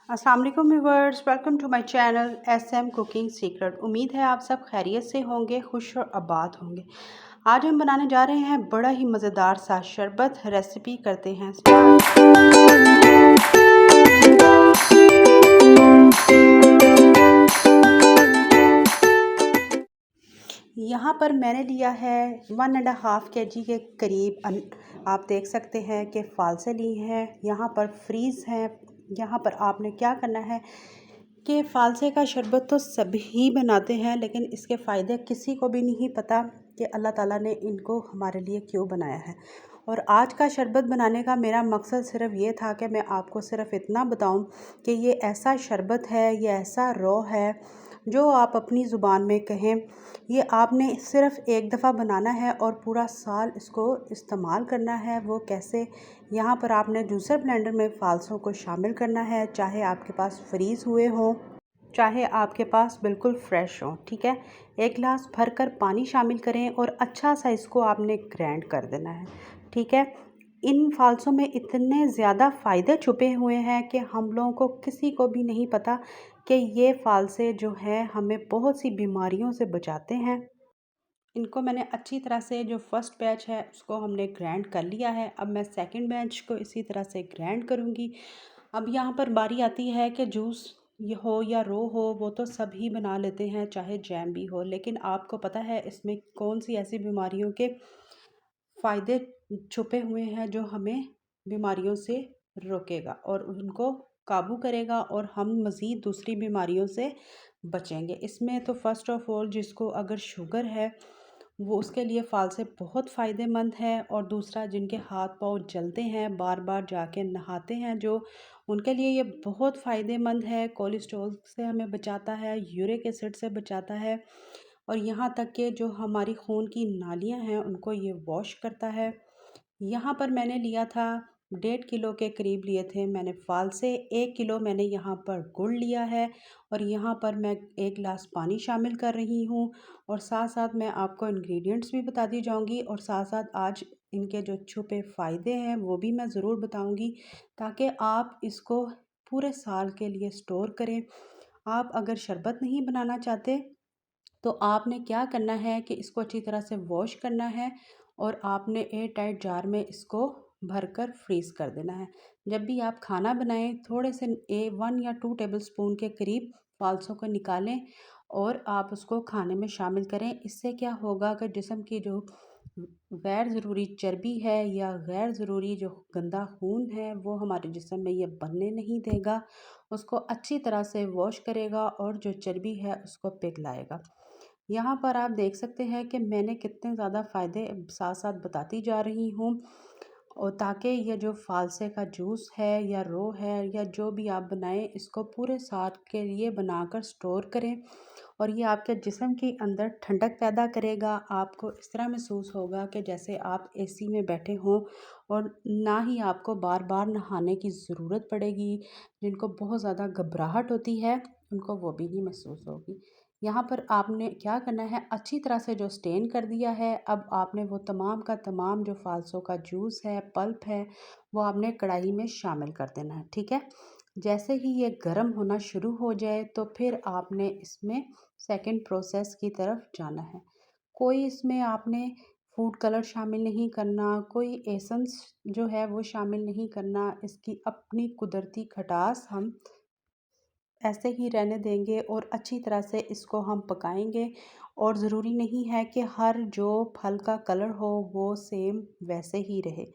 अस्सलाम वालेकुम viewers, welcome to my channel SM cooking secret. उम्मीद है आप सब खैरियत से होंगे, खुश और आबाद होंगे। आज हम बनाने जा रहे हैं बड़ा ही मज़ेदार सा शरबत। रेसिपी करते हैं स्टार्ट। यहाँ पर मैंने लिया है 1.5 kg के करीब आप देख सकते हैं कि फालसे ली हैं। यहाँ पर फ्रीज़ हैं। यहाँ पर आपने क्या करना है कि फालसे का शरबत तो सभी बनाते हैं, लेकिन इसके फ़ायदे किसी को भी नहीं पता कि अल्लाह ताला ने इनको हमारे लिए क्यों बनाया है। और आज का शरबत बनाने का मेरा मकसद सिर्फ़ ये था कि मैं आपको सिर्फ़ इतना बताऊं कि ये ऐसा शरबत है, ये ऐसा रॉ है जो आप अपनी ज़ुबान में कहें। ये आपने सिर्फ़ एक दफ़ा बनाना है और पूरा साल इसको इस्तेमाल करना है। वो कैसे? यहाँ पर आपने जूसर ब्लेंडर में फ़ालसों को शामिल करना है, चाहे आपके पास फ्रीज़ हुए हों, चाहे आपके पास बिल्कुल फ़्रेश हों, ठीक है। एक गिलास भरकर पानी शामिल करें और अच्छा सा इसको आपने ग्राइंड कर देना है, ठीक है। इन फ़ालसों में इतने ज़्यादा फ़ायदे छुपे हुए हैं कि हम लोगों को किसी को भी नहीं पता कि ये फ़ालसे जो हैं हमें बहुत सी बीमारियों से बचाते हैं। इनको मैंने अच्छी तरह से, जो फर्स्ट बैच है उसको हमने ग्राइंड कर लिया है। अब मैं सेकंड बैच को इसी तरह से ग्राइंड करूँगी। अब यहाँ पर बारी आती है कि जूस ये हो या रो हो, वो तो सभी बना लेते हैं, चाहे जैम भी हो, लेकिन आपको पता है इसमें कौन सी ऐसी बीमारियों के फ़ायदे छुपे हुए हैं जो हमें बीमारियों से रोकेगा और उनको काबू करेगा और हम मज़ीद दूसरी बीमारियों से बचेंगे। इसमें तो फ़र्स्ट ऑफ़ ऑल जिसको अगर शुगर है वो उसके लिए फ़ालसे बहुत फ़ायदेमंद है। और दूसरा, जिनके हाथ पाँव जलते हैं, बार बार जाके नहाते हैं जो, उनके लिए ये बहुत फ़ायदेमंद है। कोलेस्ट्रॉल से हमें बचाता है, यूरिक एसिड से बचाता है, और यहाँ तक कि जो हमारी खून की नालियाँ हैं उनको ये वॉश करता है। यहाँ पर मैंने लिया था 1.5 किलो के करीब लिए थे मैंने फ़ालसे। 1 किलो मैंने यहाँ पर गुड़ लिया है और यहाँ पर मैं 1 गिलास पानी शामिल कर रही हूँ। और साथ साथ मैं आपको इंग्रेडिएंट्स भी बताती जाऊँगी और साथ साथ आज इनके जो छुपे फ़ायदे हैं वो भी मैं ज़रूर बताऊँगी, ताकि आप इसको पूरे साल के लिए स्टोर करें। आप अगर शरबत नहीं बनाना चाहते तो आपने क्या करना है कि इसको अच्छी तरह से वॉश करना है और आपने एयर टाइट जार में इसको भरकर फ्रीज़ कर देना है। जब भी आप खाना बनाएं, थोड़े से 1 या 2 टेबलस्पून के करीब फ़ालसों को निकालें और आप उसको खाने में शामिल करें। इससे क्या होगा कि जिस्म की जो गैर ज़रूरी चर्बी है या गैर ज़रूरी जो गंदा खून है वो हमारे जिस्म में ये बनने नहीं देगा, उसको अच्छी तरह से वॉश करेगा और जो चर्बी है उसको पिघलाएगा। यहाँ पर आप देख सकते हैं कि मैंने कितने ज़्यादा फ़ायदे साथ साथ बताती जा रही हूँ, और ताकि ये जो फ़ालसे का जूस है या रो है या जो भी आप बनाएं, इसको पूरे साल के लिए बनाकर स्टोर करें। और ये आपके जिस्म के अंदर ठंडक पैदा करेगा। आपको इस तरह महसूस होगा कि जैसे आप एसी में बैठे हों, और ना ही आपको बार बार नहाने की ज़रूरत पड़ेगी। जिनको बहुत ज़्यादा घबराहट होती है उनको वो भी नहीं महसूस होगी। यहाँ पर आपने क्या करना है, अच्छी तरह से जो स्टेन कर दिया है, अब आपने वो तमाम का तमाम जो फ़ालसों का जूस है, पल्प है, वो आपने कढ़ाई में शामिल कर देना है, ठीक है। जैसे ही ये गर्म होना शुरू हो जाए तो फिर आपने इसमें सेकंड प्रोसेस की तरफ जाना है। कोई इसमें आपने फूड कलर शामिल नहीं करना, कोई एसेंस जो है वो शामिल नहीं करना। इसकी अपनी कुदरती खटास हम ऐसे ही रहने देंगे और अच्छी तरह से इसको हम पकाएंगे। और ज़रूरी नहीं है कि हर जो फल का कलर हो वो सेम वैसे ही रहे।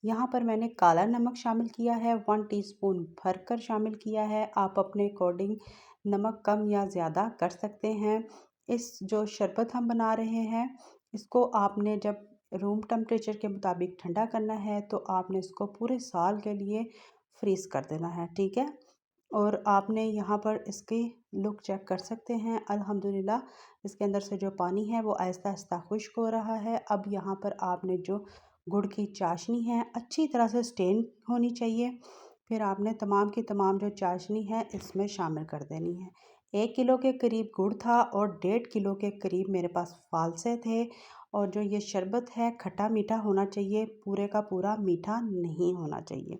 यहाँ पर मैंने काला नमक शामिल किया है, 1 टीस्पून भरकर शामिल किया है। आप अपने अकॉर्डिंग नमक कम या ज़्यादा कर सकते हैं। इस जो शरबत हम बना रहे हैं इसको आपने जब रूम टेम्परेचर के मुताबिक ठंडा करना है तो आपने इसको पूरे साल के लिए फ्रीज़ कर देना है, ठीक है। और आपने यहाँ पर इसकी लुक चेक कर सकते हैं, अल्हम्दुलिल्लाह इसके अंदर से जो पानी है वो आहिस्ता आहिस्ता खुश्क हो रहा है। अब यहाँ पर आपने जो गुड़ की चाशनी है अच्छी तरह से स्टेन होनी चाहिए। फिर आपने तमाम की तमाम जो चाशनी है इसमें शामिल कर देनी है। 1 किलो के करीब गुड़ था और 1.5 किलो के करीब मेरे पास फ़ालसे थे। और जो ये शरबत है खट्टा मीठा होना चाहिए, पूरे का पूरा मीठा नहीं होना चाहिए।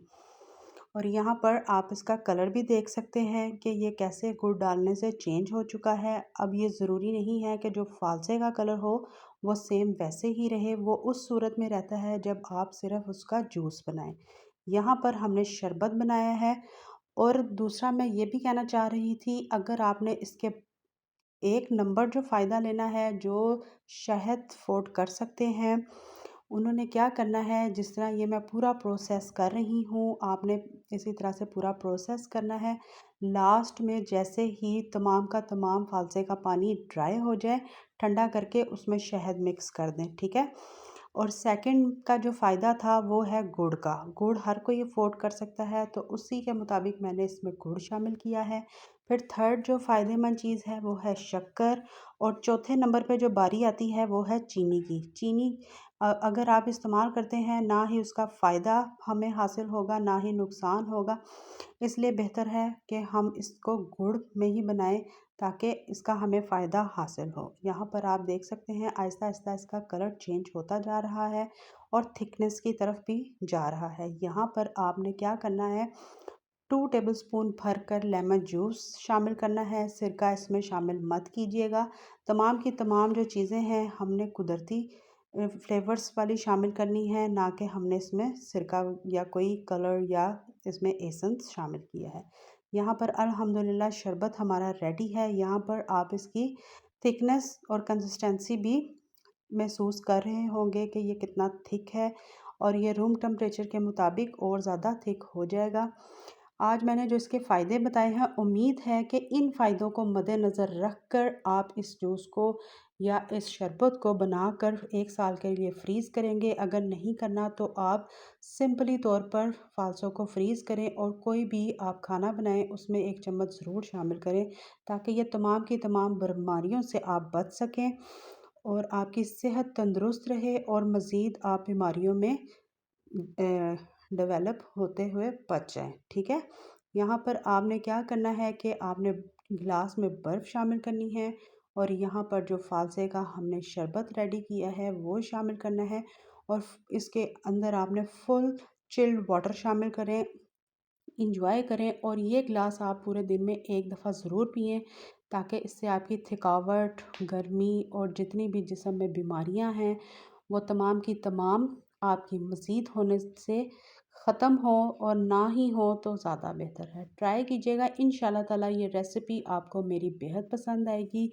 और यहाँ पर आप इसका कलर भी देख सकते हैं कि ये कैसे गुड़ डालने से चेंज हो चुका है। अब ये ज़रूरी नहीं है कि जो फ़ालसे का कलर हो वो सेम वैसे ही रहे, वो उस सूरत में रहता है जब आप सिर्फ उसका जूस बनाएं। यहाँ पर हमने शरबत बनाया है। और दूसरा मैं ये भी कहना चाह रही थी, अगर आपने इसके एक नंबर जो फ़ायदा लेना है, जो शहद अफ़ोर्ड कर सकते हैं, उन्होंने क्या करना है, जिस तरह ये मैं पूरा प्रोसेस कर रही हूँ, आपने इसी तरह से पूरा प्रोसेस करना है। लास्ट में जैसे ही तमाम का तमाम फ़ालसे का पानी ड्राई हो जाए, ठंडा करके उसमें शहद मिक्स कर दें, ठीक है? और सेकंड का जो फ़ायदा था वो है गुड़ का। गुड़ हर कोई अफ़ोर्ड कर सकता है, तो उसी के मुताबिक मैंने इसमें गुड़ शामिल किया है। फिर थर्ड जो फ़ायदेमंद चीज़ है वो है शक्कर। और चौथे नंबर पे जो बारी आती है वो है चीनी की। चीनी अगर आप इस्तेमाल करते हैं, ना ही उसका फ़ायदा हमें हासिल होगा, ना ही नुकसान होगा। इसलिए बेहतर है कि हम इसको गुड़ में ही बनाएं, ताकि इसका हमें फ़ायदा हासिल हो। यहाँ पर आप देख सकते हैं आहिस्ता आहिस्ता इसका कलर चेंज होता जा रहा है और थिकनेस की तरफ भी जा रहा है। यहाँ पर आपने क्या करना है, 2 टेबलस्पून भरकर लेमन जूस शामिल करना है। सिरका इसमें शामिल मत कीजिएगा। तमाम की तमाम जो चीज़ें हैं हमने कुदरती फ्लेवर्स वाली शामिल करनी है, ना कि हमने इसमें सिरका या कोई कलर या इसमें एसेंस शामिल किया है। यहाँ पर अल्हम्दुलिल्लाह शरबत हमारा रेडी है। यहाँ पर आप इसकी थिकनेस और कंसिस्टेंसी भी महसूस कर रहे होंगे कि ये कितना थिक है, और ये रूम टेम्परेचर के मुताबिक और ज़्यादा थिक हो जाएगा। आज मैंने जो इसके फ़ायदे बताए हैं, उम्मीद है कि इन फ़ायदों को मद्देनज़र रख कर आप इस जूस को या इस शरबत को बनाकर 1 साल के लिए फ्रीज़ करेंगे। अगर नहीं करना तो आप सिंपली तौर पर फ़ालसों को फ्रीज़ करें, और कोई भी आप खाना बनाएं उसमें 1 चम्मच ज़रूर शामिल करें, ताकि ये तमाम की तमाम बीमारियों से आप बच सकें और आपकी सेहत तंदुरुस्त रहे और मज़ीद आप बीमारियों में डेवलप होते हुए बच जाएँ, ठीक है? यहाँ पर आपने क्या करना है कि आपने गिलास में बर्फ़ शामिल करनी है, और यहाँ पर जो फ़ालसे का हमने शरबत रेडी किया है वो शामिल करना है, और इसके अंदर आपने फुल चिल्ड वाटर शामिल करें, इंजॉय करें। और ये गिलास आप पूरे दिन में एक दफ़ा ज़रूर पिएँ, ताकि इससे आपकी थकावट, गर्मी और जितनी भी जिस्म में बीमारियां हैं वो तमाम की तमाम आपकी मज़ीद होने से ख़त्म हो, और ना ही हो तो ज़्यादा बेहतर है। ट्राई कीजिएगा, इंशाल्लाह ताला ये रेसिपी आपको मेरी बेहद पसंद आएगी।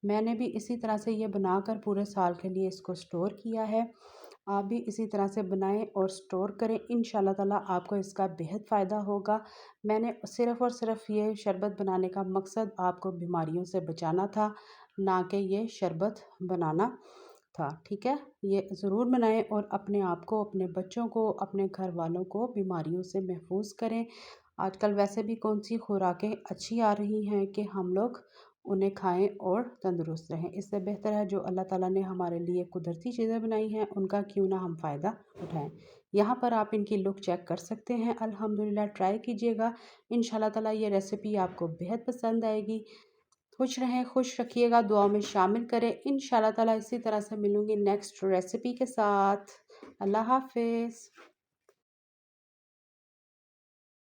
मैंने भी इसी तरह से ये बनाकर पूरे साल के लिए इसको स्टोर किया है। आप भी इसी तरह से बनाएं और स्टोर करें, इंशाल्लाह ताला आपको इसका बेहद फ़ायदा होगा। मैंने सिर्फ़ और सिर्फ ये शरबत बनाने का मकसद आपको बीमारियों से बचाना था, ना कि ये शरबत बनाना था, ठीक है? ये ज़रूर बनाएं और अपने आप को, अपने बच्चों को, अपने घर वालों को बीमारियों से महफूज करें। आजकल वैसे भी कौन सी खुराकें अच्छी आ रही हैं कि हम लोग उन्हें खाएं और तंदुरुस्त रहें। इससे बेहतर है जो अल्लाह ताला ने हमारे लिए कुदरती चीज़ें बनाई हैं उनका क्यों ना हम फ़ायदा उठाएं। यहाँ पर आप इनकी लुक चेक कर सकते हैं। अल्हम्दुलिल्लाह, ट्राई कीजिएगा, इंशाल्लाह ताला ये रेसिपी आपको बेहद पसंद आएगी। खुश रहें, खुश रखिएगा, दुआओं में शामिल करें। इंशाल्लाह ताला इसी तरह से मिलूँगी नेक्स्ट रेसिपी के साथ। अल्लाह हाफ़िज़।